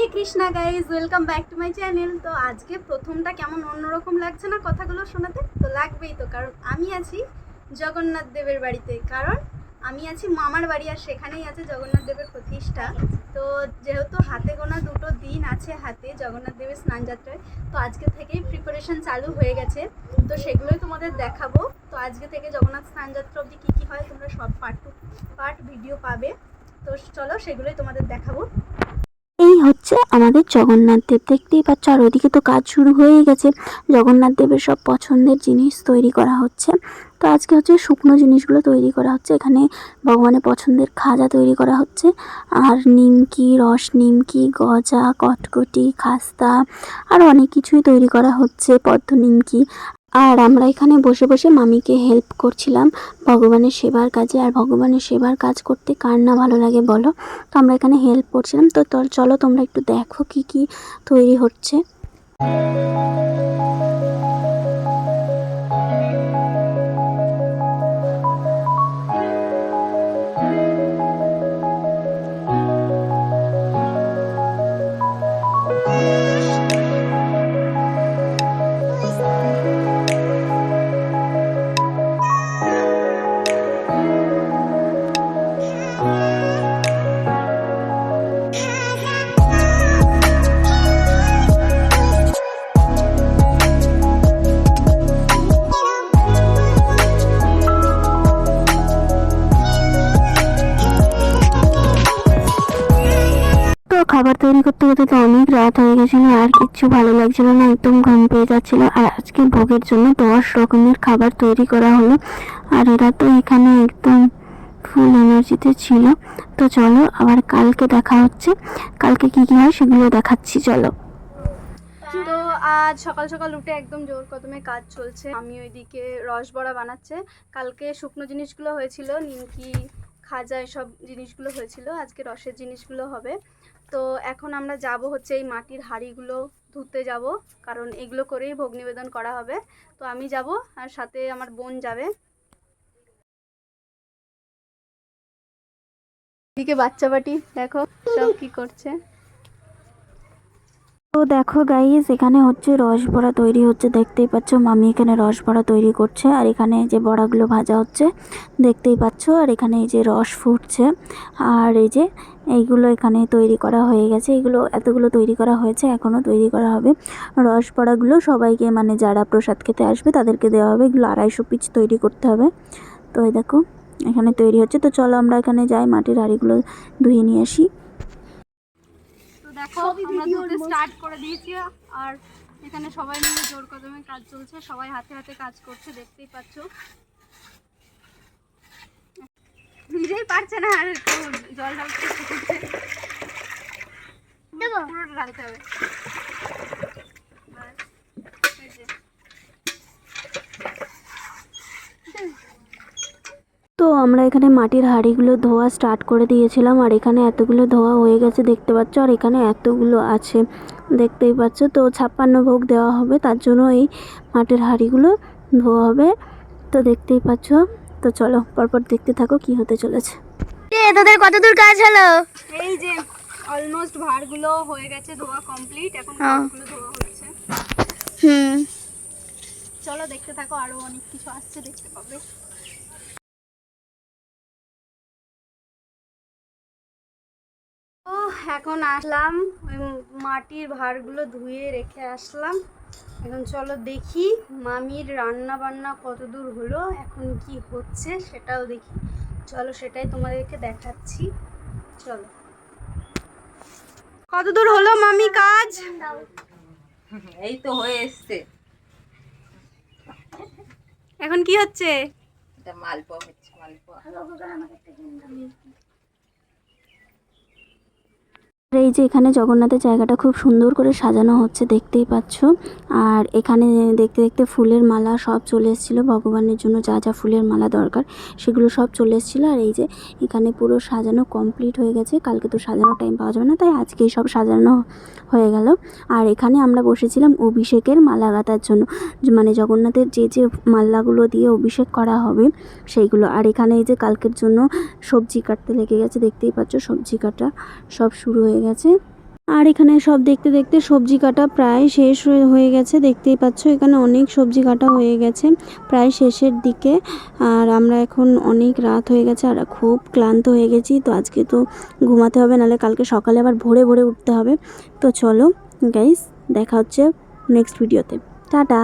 Hare Krishna guys, welcome back to my channel. তো আজকে প্রথমটা কেমন অন্যরকম লাগছে না কথাগুলো শোনাতে? তো লাগবেই তো, কারণ আমি আছি জগন্নাথ দেবের বাড়িতে। কারণ আমি আছি মামার বাড়ি, আর সেখানেই আছে জগন্নাথ দেবের প্রতিষ্ঠা। তো যেহেতু হাতে গোনা দুটো দিন আছে হাতে জগন্নাথ দেবের স্নানযাত্রায়, তো আজকে থেকেই প্রিপারেশন চালু হয়ে গেছে। তো সেগুলোই তোমাদের দেখাবো। তো আজকে থেকে জগন্নাথ স্নানযাত্রা অবধি কী কী হয় তোমরা সব পার্ট টু পার্ট ভিডিও পাবে। তো চলো সেগুলোই তোমাদের দেখাবো। এই হচ্ছে আমাদের জগন্নাথ দেব, দেখতেই পাচ্ছ। আর ওদিকে তো কাজ শুরু হয়ে গেছে, জগন্নাথ দেবের সব পছন্দের জিনিস তৈরি করা হচ্ছে। তো আজকে হচ্ছে শুকনো জিনিসগুলো তৈরি করা হচ্ছে। এখানে ভগবানের পছন্দের খাজা তৈরি করা হচ্ছে, আর নিমকি, রস নিমকি, গজা, কটকটি, খাস্তা আর অনেক কিছুই তৈরি করা হচ্ছে, পদ্ম নিমকি। আর আমরা এখানে বসে বসে মামিকে হেল্প করছিলাম ভগবানের সেবার কাজে। আর ভগবানের সেবার কাজ করতে কার না ভালো লাগে বলো? তো আমরা এখানে হেল্প করছিলাম। তো চলো তোমরা একটু দেখো কি কি তৈরি হচ্ছে। খাবার তৈরি করতে করতে তো অনেক রাত হয়ে গেছিল, আর কিচ্ছু ভালো লাগছিল না, একদম ঘুম পেয়ে যাচ্ছিল। আর আজকে ভোগের জন্য 10 রকমের খাবার তৈরি করা হলো, আর এরা তো এখানে একদম ফুল এনার্জিতে ছিল। তো চলো আবার কালকে দেখা হচ্ছে, কালকে কি কি হয় সেগুলো দেখাচ্ছি, চলো। তো আজ সকাল সকাল উঠে একদম জোর কদমে কাজ চলছে। আমি ওইদিকে রস বড়া বানাচ্ছে। কালকে শুকনো জিনিসগুলো হয়েছিল, নিমকি, খাজা, এসব জিনিসগুলো হয়েছিল। আজকে রসের জিনিসগুলো হবে। তো এখন আমরা যাব হচ্ছে এই মাটির হাঁড়িগুলো ধুতে যাব, কারণ এগুলো করেই ভোগ নিবেদন করা হবে। তো আমি যাব, আর সাথে আমার বোন যাবে। এদিকে বাচ্চা বাটি দেখো সব কি করছে। তো দেখো গাইস, এখানে হচ্ছে রস বড়া তৈরি হচ্ছে, দেখতেই পাচ্ছ। মামি এখানে রস বড়া তৈরি করছে, আর এখানে যে বড়াগুলো ভাজা হচ্ছে দেখতেই পাচ্ছ। আর এখানে এই যে রস ফুটছে, আর এই যে এইগুলো এখানে তৈরি করা হয়ে গেছে। এগুলো এতগুলো তৈরি করা হয়েছে, এখনও তৈরি করা হবে। রস বড়াগুলো সবাইকে, মানে যারা প্রসাদ খেতে আসবে তাদেরকে দেওয়া হবে। এগুলো 250 পিস তৈরি করতে হবে। তো এই দেখো এখানে তৈরি হচ্ছে। তো চলো আমরা এখানে যাই, মাটির হাঁড়িগুলো ধুয়ে নিয়ে আসি। দেখো আমরা ধুতে স্টার্ট করে দিয়েছি, আর এখানে সবাই মিলে জোর কদমে কাজ চলছে। সবাই হাতে হাতে কাজ করছে, দেখতেই পাচ্ছ। নিজেই পারছে না, আর জল ঢালতে পুরোটা ঢালতে হবে। তো আমরা এখানে মাটির হাঁড়িগুলো ধোয়া স্টার্ট করে দিয়েছিলাম, আর এখানে এতগুলো ধোয়া হয়ে গেছে দেখতে পাচ্ছ, আর এখানে এতগুলো আছে দেখতেই পাচ্ছ। তো 56 ভোগ দেওয়া হবে, তার জন্য এই মাটির হাঁড়িগুলো ধোয়া হবে। তো দেখতেই পাচ্ছ। তো চলো পরপর দেখতে থাকো কি হতে চলেছে। তোদের কতদূর কাজ হলো? এই যে অলমোস্ট ভাঁড়গুলো হয়ে গেছে, ধোয়া কমপ্লিট। এখন ভাঁড়গুলো ধোয়া হচ্ছে। চলো দেখতে থাকো, আরো অনেক কিছু আসছে, দেখতে পাবে। তো এখন আসলাম, ওই মাটির ভাঁড়গুলো ধুয়ে রেখে আসলাম। এখন চলো দেখি মামির রান্না বান্না কত দূর হলো, এখন কি হচ্ছে সেটাও দেখি। চলো সেটাই তোমাদেরকে দেখাচ্ছি। চলো, কত দূর হলো মামি কাজ? এই তো হয়ে এসছে। এখন কি হচ্ছে? এটা মালপোয়া হচ্ছে, মালপোয়া। এই যে এখানে জগন্নাথের জায়গাটা খুব সুন্দর করে সাজানো হচ্ছে, দেখতেই পাচ্ছ। আর এখানে দেখতে দেখতে ফুলের মালা সব চলে এসেছিলো, ভগবানের জন্য যা যা ফুলের মালা দরকার সেগুলো সব চলে এসেছিলো। আর এই যে এখানে পুরো সাজানো কমপ্লিট হয়ে গেছে। কালকে তো সাজানোর টাইম পাওয়া যাবে না, তাই আজকেই সব সাজানো হয়ে গেল। আর এখানে আমরা বসেছিলাম অভিষেকের মালা গাঁথার জন্য, মানে জগন্নাথের যে যে মালাগুলো দিয়ে অভিষেক করা হবে সেইগুলো। আর এখানে এই যে কালকের জন্য সবজি কাটতে লেগে গেছে, দেখতেই পাচ্ছ সবজি কাটা সব শুরু হয়ে গেছে। আর এখানে সব দেখতে দেখতে সবজি কাটা প্রায় শেষ হয়ে গেছে। দেখতেই পাচ্ছ এখানে অনেক সবজি কাটা হয়ে গেছে, প্রায় শেষের দিকে। আর আমরা এখন অনেক রাত হয়ে গেছে আর খুব ক্লান্ত হয়ে গেছি। তো আজকে তো ঘুমাতে হবে, নাহলে কালকে সকালে আবার ভোরে ভোরে উঠতে হবে। তো চলো গাইস, দেখা হচ্ছে নেক্সট ভিডিওতে। টাটা।